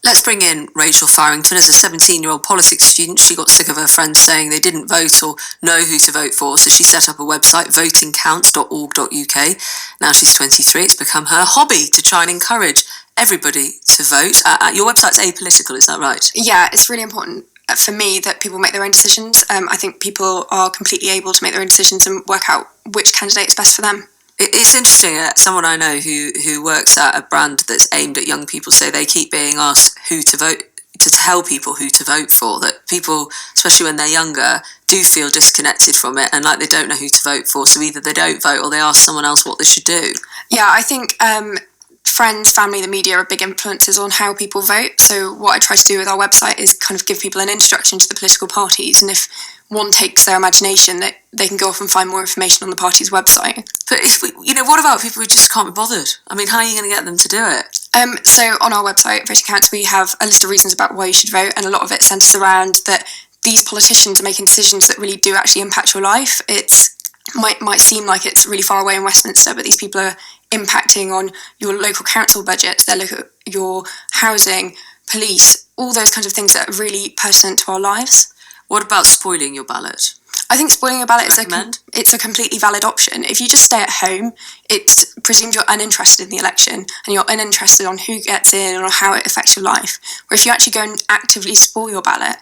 Let's bring in Rachel Farrington. As a 17-year-old politics student, she got sick of her friends saying they didn't vote or know who to vote for, so she set up a website, votingcounts.org.uk. Now she's 23. It's become her hobby to try and encourage everybody to vote. Your website's apolitical, is that right? Yeah, it's really important for me that people make their own decisions. I think people are completely able to make their own decisions and work out which candidate is best for them. It's interesting. Someone I know who works at a brand that's aimed at young people say they keep being asked who to vote, to tell people who to vote for. That people, especially when they're younger, do feel disconnected from it and like they don't know who to vote for. So either they don't vote or they ask someone else what they should do. Yeah, I think friends, family, the media are big influences on how people vote. So what I try to do with our website is kind of give people an introduction to the political parties, and if one takes their imagination, that they can go off and find more information on the party's website. But what about people who just can't be bothered? I mean, how are you going to get them to do it? So on our website, Voting Counts, we have a list of reasons about why you should vote, and a lot of it centres around that these politicians are making decisions that really do actually impact your life. It might seem like it's really far away in Westminster, but these people are impacting on your local council budget, your housing, police, all those kinds of things that are really pertinent to our lives. What about spoiling your ballot? I think spoiling your ballot it's a completely valid option. If you just stay at home, it presumes you're uninterested in the election and you're uninterested on who gets in or how it affects your life. Where if you actually go and actively spoil your ballot,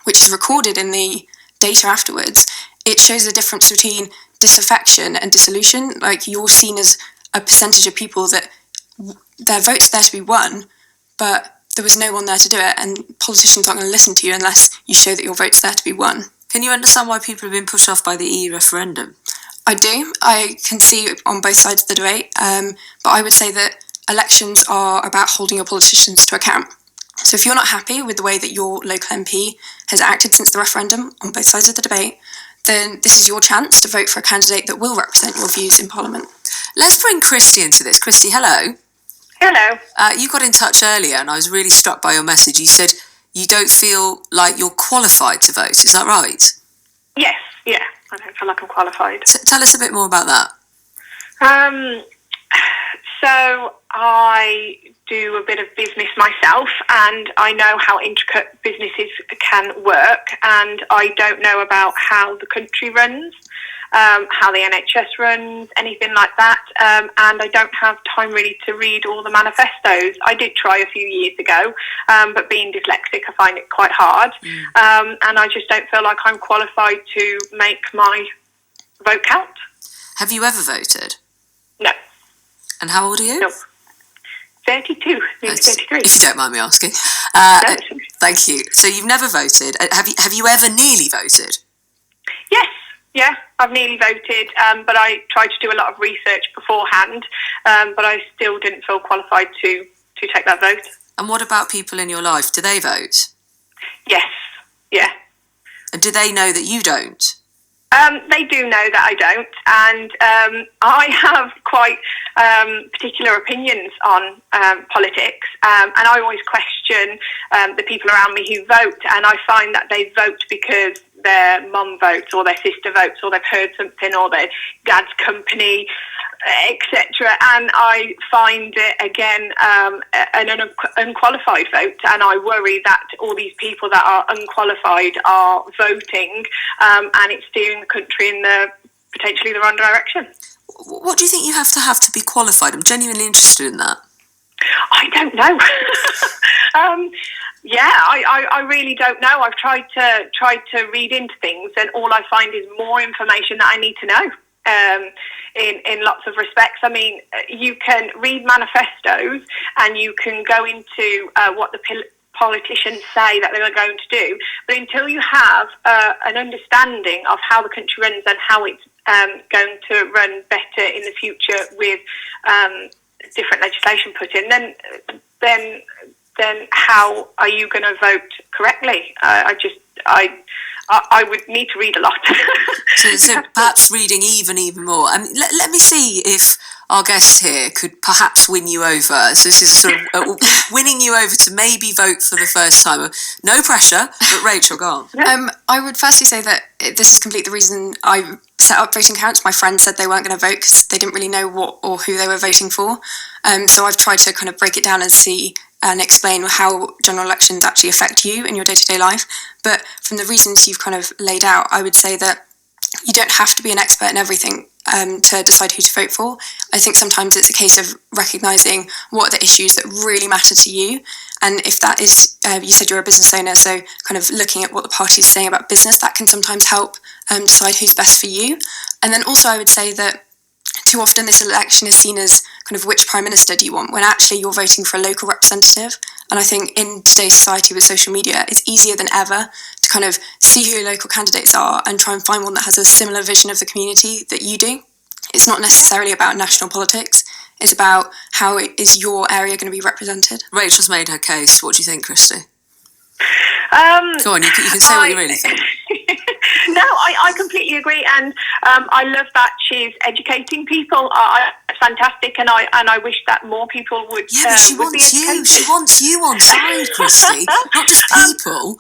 which is recorded in the data afterwards, it shows the difference between disaffection and dissolution. Like, you're seen as a percentage of people that their vote's there to be won, but there was no one there to do it, and politicians aren't going to listen to you unless you show that your vote's there to be won. Can you understand why people have been pushed off by the EU referendum? I do. I can see on both sides of the debate, but I would say that elections are about holding your politicians to account. So if you're not happy with the way that your local MP has acted since the referendum on both sides of the debate, then this is your chance to vote for a candidate that will represent your views in Parliament. Let's bring Christy into this. Christy, hello. Hello. You got in touch earlier and I was really struck by your message. You said you don't feel like you're qualified to vote. Is that right? Yes, yeah. I don't feel like I'm qualified. Tell us a bit more about that. So I do a bit of business myself, and I know how intricate businesses can work, and I don't know about how the country runs, how the NHS runs, anything like that, and I don't have time really to read all the manifestos. I did try a few years ago, but being dyslexic, I find it quite hard, and I just don't feel like I'm qualified to make my vote count. Have you ever voted? No. And how old are you? No. 32, maybe 33. If you don't mind me asking. No. Thank you. So you've never voted. Have you ever nearly voted? Yes, yeah, I've nearly voted, but I tried to do a lot of research beforehand, but I still didn't feel qualified to take that vote. And what about people in your life? Do they vote? Yes, yeah. And do they know that you don't? They do know that I don't, and I have quite particular opinions on politics, and I always question the people around me who vote, and I find that they vote because their mum votes or their sister votes or they've heard something or their dad's company, etc. And I find it, again, an unqualified vote, and I worry that all these people that are unqualified are voting, and it's steering the country in potentially the wrong direction. What do you think you have to be qualified? I'm genuinely interested in that. I don't know. I really don't know. I've tried to read into things, and all I find is more information that I need to know. In lots of respects. I mean, you can read manifestos and you can go into what the politicians say that they're going to do, but until you have an understanding of how the country runs and how it's going to run better in the future with different legislation put in, then how are you going to vote correctly? I would need to read a lot. so perhaps reading even more. Let me see if our guest here could perhaps win you over. So this is sort of winning you over to maybe vote for the first time. No pressure, but Rachel, go on. I would firstly say that this is completely the reason I set up Voting Counts. My friends said they weren't going to vote because they didn't really know what or who they were voting for. So I've tried to kind of break it down and see and explain how general elections actually affect you in your day-to-day life. But from the reasons you've kind of laid out, I would say that you don't have to be an expert in everything to decide who to vote for. I think sometimes it's a case of recognising what are the issues that really matter to you. And if that is, you said you're a business owner, so kind of looking at what the party is saying about business, that can sometimes help decide who's best for you. And then also I would say that too often this election is seen as kind of which prime minister do you want, when actually you're voting for a local representative. And I think in today's society with social media, it's easier than ever to kind of see who local candidates are and try and find one that has a similar vision of the community that you do. It's not necessarily about national politics. It's about how is your area going to be represented. Rachel's made her case. What do you think, Christy? Go on, you can say what you really think. No, I completely agree, and I love that she's educating people. It's fantastic, and I wish that more people would. Yeah, but she wants you. She wants you on side, Christy, not just people.